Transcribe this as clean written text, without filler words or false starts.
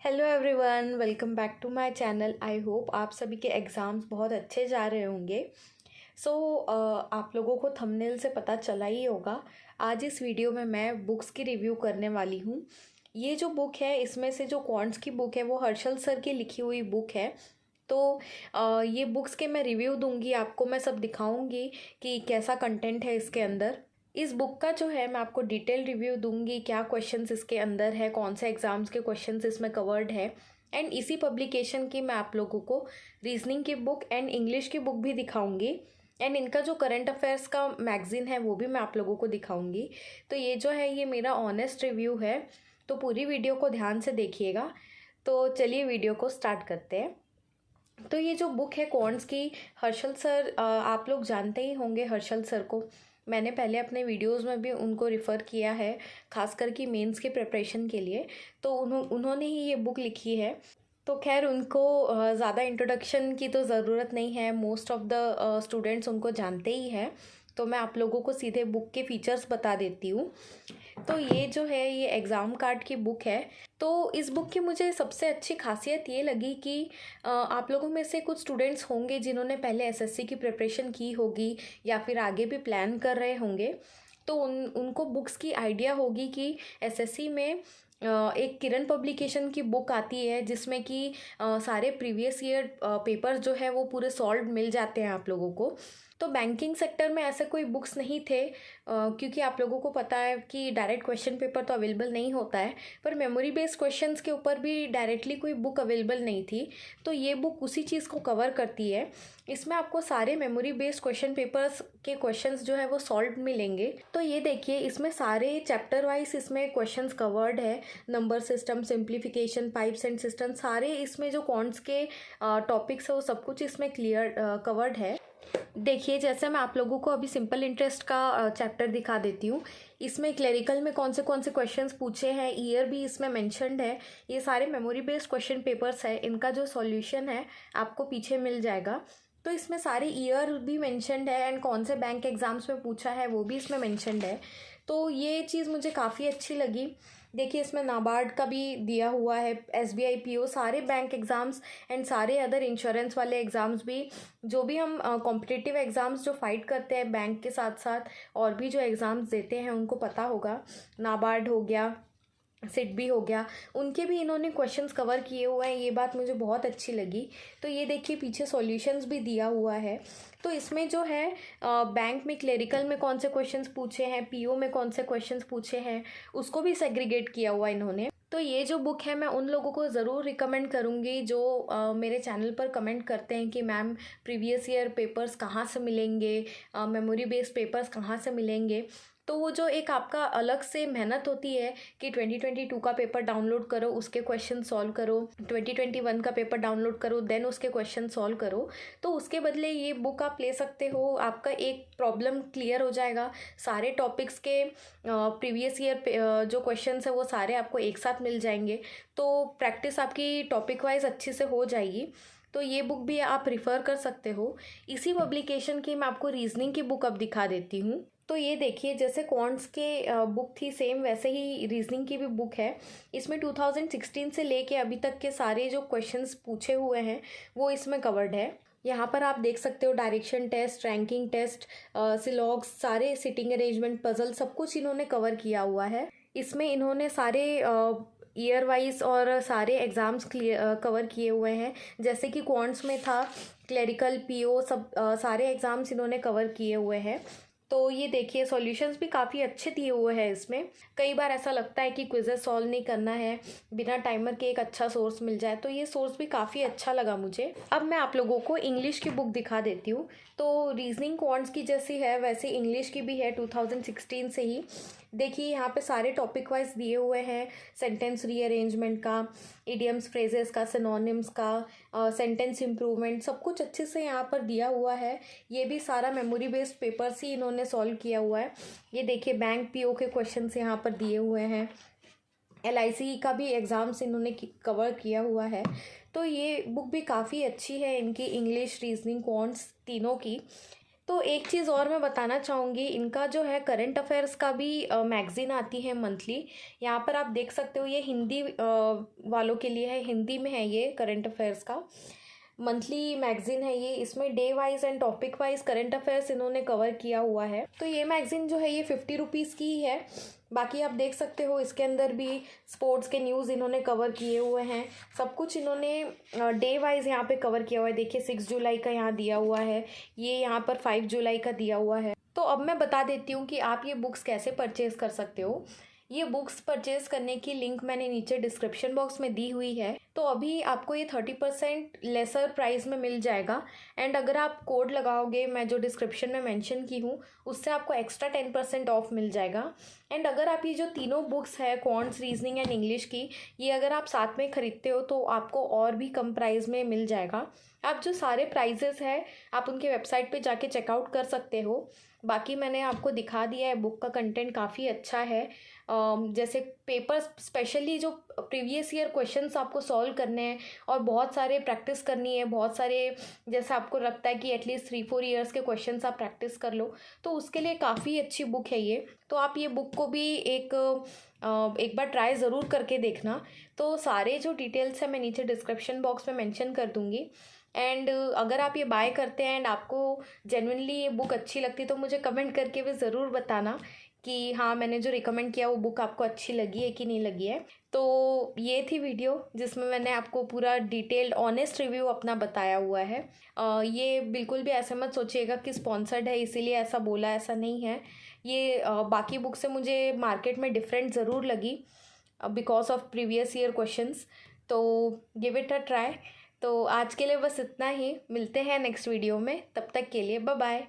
Hello everyone, welcome back to my channel. I hope आप सभी के एग्ज़ाम्स बहुत अच्छे जा रहे होंगे। आप लोगों को थंबनेल से पता चला ही होगा। आज इस वीडियो में मैं बुक्स की रिव्यू करने वाली हूँ। ये जो बुक है, इसमें से जो क्वांट्स की बुक है वो हर्षल सर की लिखी हुई बुक है। ये बुक्स के मैं रिव्यू दूंगी, आपको मैं सब दिखाऊंगी कि कैसा कंटेंट है इसके अंदर। इस बुक का जो है मैं आपको डिटेल रिव्यू दूंगी, क्या क्वेश्चंस इसके अंदर है, कौन से एग्ज़ाम्स के क्वेश्चंस इसमें कवर्ड है। एंड इसी पब्लिकेशन की मैं आप लोगों को रीजनिंग की बुक एंड इंग्लिश की बुक भी दिखाऊंगी। एंड इनका जो करंट अफेयर्स का मैगज़ीन है वो भी मैं आप लोगों को दिखाऊंगी। तो ये जो है ये मेरा ऑनेस्ट रिव्यू है, तो पूरी वीडियो को ध्यान से देखिएगा। तो चलिए वीडियो को स्टार्ट करते हैं। तो ये जो बुक है क्वांट्स की, हर्षल सर, आप लोग जानते ही होंगे हर्षल सर को। मैंने पहले अपने वीडियोस में भी उनको रिफ़र किया है, खासकर कि मेंस के प्रिपरेशन के लिए। तो उन्होंने ही ये बुक लिखी है। तो खैर उनको ज़्यादा इंट्रोडक्शन की तो ज़रूरत नहीं है, मोस्ट ऑफ द स्टूडेंट्स उनको जानते ही हैं। तो मैं आप लोगों को सीधे बुक के फीचर्स बता देती हूँ। तो ये जो है ये एग्ज़ाम कार्ड की बुक है। तो इस बुक की मुझे सबसे अच्छी खासियत ये लगी कि आप लोगों में से कुछ स्टूडेंट्स होंगे जिन्होंने पहले एसएससी की प्रिपरेशन की होगी या फिर आगे भी प्लान कर रहे होंगे। तो उनको बुक्स की आइडिया होगी कि एसएससी में एक किरण पब्लिकेशन की बुक आती है जिसमें कि सारे प्रीवियस ईयर पेपर्स जो है वो पूरे सॉल्व मिल जाते हैं आप लोगों को। तो बैंकिंग सेक्टर में ऐसे कोई बुक्स नहीं थे, क्योंकि आप लोगों को पता है कि डायरेक्ट क्वेश्चन पेपर तो अवेलेबल नहीं होता है। पर मेमोरी बेस्ड क्वेश्चंस के ऊपर भी डायरेक्टली कोई बुक अवेलेबल नहीं थी। तो ये बुक उसी चीज़ को कवर करती है। इसमें आपको सारे मेमोरी बेस्ड क्वेश्चन पेपर्स के क्वेश्चंस जो है वो सॉल्व मिलेंगे। तो ये देखिए, इसमें सारे चैप्टर वाइज इसमें क्वेश्चंस कवर्ड है। Number system, simplification, pipes and system, सारे इसमें जो क्वांट्स के टॉपिक्स है वो सब कुछ इसमें क्लियर कवर्ड है। देखिए, जैसे मैं आप लोगों को अभी सिंपल इंटरेस्ट का चैप्टर दिखा देती हूँ। इसमें क्लेरिकल में कौन से क्वेश्चंस पूछे हैं, ईयर भी इसमें मेंशन्ड है। ये सारे मेमोरी बेस्ड क्वेश्चन पेपर्स है, इनका जो सॉल्यूशन है आपको पीछे मिल जाएगा। तो इसमें सारे ईयर भी मेंशन्ड है एंड कौन से बैंक एग्जाम्स में पूछा है वो भी इसमें मेंशन्ड है। तो ये चीज़ मुझे काफ़ी अच्छी लगी। देखिए, इसमें नाबार्ड का भी दिया हुआ है, एसबीआई पीओ, सारे बैंक एग्ज़ाम्स एंड सारे अदर इंश्योरेंस वाले एग्ज़ाम्स भी, जो भी हम कॉम्पिटिटिव एग्ज़ाम्स जो फाइट करते हैं बैंक के साथ साथ और भी जो एग्ज़ाम्स देते हैं उनको पता होगा। नाबार्ड हो गया, सिट भी हो गया, उनके भी इन्होंने क्वेश्चंस कवर किए हुए हैं। ये बात मुझे बहुत अच्छी लगी। तो ये देखिए, पीछे सॉल्यूशंस भी दिया हुआ है। तो इसमें जो है बैंक में क्लेरिकल में कौन से क्वेश्चंस पूछे हैं, पीओ में कौन से क्वेश्चंस पूछे हैं, उसको भी सेग्रीगेट किया हुआ इन्होंने। तो ये जो बुक है मैं उन लोगों को ज़रूर रिकमेंड करूँगी जो मेरे चैनल पर कमेंट करते हैं कि मैम प्रीवियस ईयर पेपर्स कहाँ से मिलेंगे, मेमोरी बेस्ड पेपर्स कहाँ से मिलेंगे। तो वो जो एक आपका अलग से मेहनत होती है कि 2022 का पेपर डाउनलोड करो, उसके क्वेश्चन सॉल्व करो, 2021 का पेपर डाउनलोड करो, देन उसके क्वेश्चन सॉल्व करो। तो उसके बदले ये बुक आप ले सकते हो, आपका एक प्रॉब्लम क्लियर हो जाएगा। सारे टॉपिक्स के प्रीवियस ईयर जो क्वेश्चन है वो सारे आपको एक साथ मिल जाएंगे। तो प्रैक्टिस आपकी टॉपिक वाइज अच्छे से हो जाएगी। तो ये बुक भी आप रिफ़र कर सकते हो। इसी पब्लिकेशन की मैं आपको रीजनिंग की बुक अब दिखा देती हूँ। तो ये देखिए, जैसे क्वांट्स के बुक थी सेम वैसे ही रीजनिंग की भी बुक है। इसमें 2016 से लेके अभी तक के सारे जो क्वेश्चंस पूछे हुए हैं वो इसमें कवर्ड है। यहाँ पर आप देख सकते हो डायरेक्शन टेस्ट, रैंकिंग टेस्ट, सिलॉग्स, सारे सिटिंग अरेंजमेंट, पजल, सब कुछ इन्होंने कवर किया हुआ है। इसमें इन्होंने सारे ईयर वाइज और सारे एग्ज़ाम्स कवर किए हुए हैं। जैसे कि क्वांट्स में था क्लेरिकल, पीओ, सब सारे एग्ज़ाम्स इन्होंने कवर किए हुए हैं। तो ये देखिए, सॉल्यूशंस भी काफ़ी अच्छे दिए हुए हैं इसमें। कई बार ऐसा लगता है कि क्विज़ेस सॉल्व नहीं करना है, बिना टाइमर के एक अच्छा सोर्स मिल जाए, तो ये सोर्स भी काफ़ी अच्छा लगा मुझे। अब मैं आप लोगों को इंग्लिश की बुक दिखा देती हूँ। तो रीजनिंग क्वांट्स की जैसी है वैसे इंग्लिश की भी है 2016 से ही। देखिए, यहाँ पे सारे टॉपिक वाइज दिए हुए हैं, सेंटेंस रीअरेंजमेंट का, इडियम्स, फ्रेजेस का, सिनोनिम्स का, सेंटेंस इम्प्रूवमेंट, सब कुछ अच्छे से यहाँ पर दिया हुआ है। ये भी सारा मेमोरी बेस्ड पेपर्स ही इन्होंने सॉल्व किया हुआ है। ये देखिए, बैंक पीओ के क्वेश्चन यहाँ पर दिए हुए हैं, एलआईसी का भी एग्ज़ाम्स इन्होंने कवर किया हुआ है। तो ये बुक भी काफ़ी अच्छी है, इनकी इंग्लिश, रीजनिंग, क्वांट्स तीनों की। तो एक चीज़ और मैं बताना चाहूँगी, इनका जो है करंट अफेयर्स का भी मैगज़ीन आती है मंथली। यहाँ पर आप देख सकते हो, ये हिंदी वालों के लिए है, हिंदी में है ये करंट अफेयर्स का मंथली मैगज़ीन है ये। इसमें day wise and topic wise current affairs इन्होंने कवर किया हुआ है। तो ये मैगज़ीन जो है ये 50 रुपीज़ की ही है। बाकी आप देख सकते हो इसके अंदर भी स्पोर्ट्स के न्यूज़ इन्होंने कवर किए हुए हैं। सब कुछ इन्होंने डे वाइज यहाँ पे कवर किया हुआ है। देखिए 6 जुलाई का यहाँ दिया हुआ है, ये यहाँ पर 5 जुलाई का दिया हुआ है। तो अब मैं बता देती हूँ कि आप ये बुक्स कैसे परचेज़ कर सकते हो। ये बुक्स परचेज़ करने की लिंक मैंने नीचे डिस्क्रिप्शन बॉक्स में दी हुई है। तो अभी आपको ये 30% लेसर प्राइस में मिल जाएगा। एंड अगर आप कोड लगाओगे, मैं जो डिस्क्रिप्शन में मेंशन की हूँ, उससे आपको एक्स्ट्रा 10% ऑफ मिल जाएगा। एंड अगर आप ये जो तीनों बुक्स है, क्वांट्स, रीजनिंग एंड इंग्लिश की, ये अगर आप साथ में ख़रीदते हो तो आपको और भी कम प्राइस में मिल जाएगा। आप जो सारे प्राइजेस है आप उनके वेबसाइट पे जाके चेकआउट कर सकते हो। बाकी मैंने आपको दिखा दिया है, बुक का कंटेंट काफ़ी अच्छा है। जैसे पेपर स्पेशली जो प्रीवियस ईयर क्वेश्चंस आपको सॉल्व करने हैं और बहुत सारे प्रैक्टिस करनी है, बहुत सारे, जैसे आपको लगता है कि एटलीस्ट 3-4 ईयर्स के क्वेश्चंस आप प्रैक्टिस कर लो, तो उसके लिए काफ़ी अच्छी बुक है ये। तो आप ये बुक को भी एक बार ट्राई ज़रूर करके देखना। तो सारे जो डिटेल्स हैं मैं नीचे डिस्क्रिप्शन बॉक्स में मेंशन कर दूँगी। एंड अगर आप ये बाय करते हैं एंड आपको जेन्युइनली ये बुक अच्छी लगती है तो मुझे कमेंट करके भी ज़रूर बताना कि हाँ, मैंने जो रिकमेंड किया वो बुक आपको अच्छी लगी है कि नहीं लगी है। तो ये थी वीडियो जिसमें मैंने आपको पूरा डिटेल्ड ऑनेस्ट रिव्यू अपना बताया हुआ है। ये बिल्कुल भी ऐसे मत सोचिएगा कि स्पॉन्सर्ड है इसीलिए ऐसा बोला, ऐसा नहीं है। ये बाकी बुक से मुझे मार्केट में डिफरेंट ज़रूर लगी because of previous year questions. तो गिव इट अ ट्राई। तो आज के लिए बस इतना ही, मिलते हैं नेक्स्ट वीडियो में, तब तक के लिए बाय बाय।